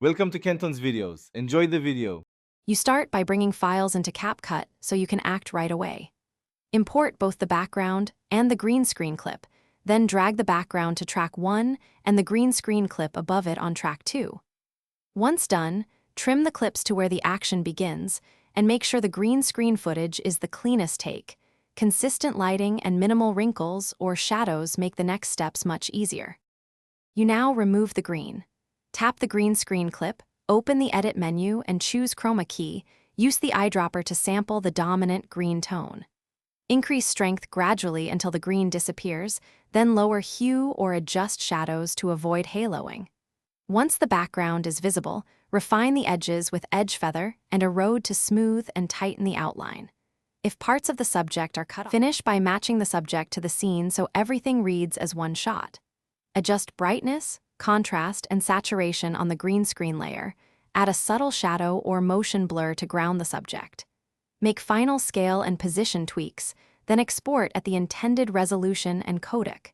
Welcome to Kenton's videos. Enjoy the video. You start by bringing files into Capcut so you can act right away. Import both the background and the green screen clip, then drag the background to track 1 and the green screen clip above it on track 2. Once done, trim the clips to where the action begins and make sure the green screen footage is the cleanest take. Consistent lighting and minimal wrinkles or shadows make the next steps much easier. You now remove the green. Tap the green screen clip, open the Edit menu and choose Chroma Key. Use the eyedropper to sample the dominant green tone. Increase strength gradually until the green disappears, then lower hue or adjust shadows to avoid haloing. Once the background is visible, refine the edges with edge feather and erode to smooth and tighten the outline. If parts of the subject are cut off, finish by matching the subject to the scene so everything reads as one shot. Adjust brightness, contrast, and saturation on the green screen layer. Add a subtle shadow or motion blur to ground the subject. Make final scale and position tweaks, then export at the intended resolution and codec.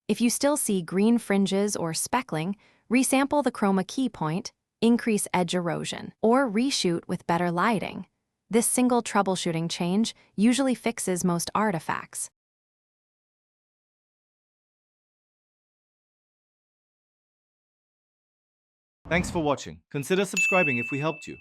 If you still see green fringes or speckling, resample the chroma key point, increase edge erosion, or reshoot with better lighting. This single troubleshooting change usually fixes most artifacts. Thanks for watching. Consider subscribing if we helped you.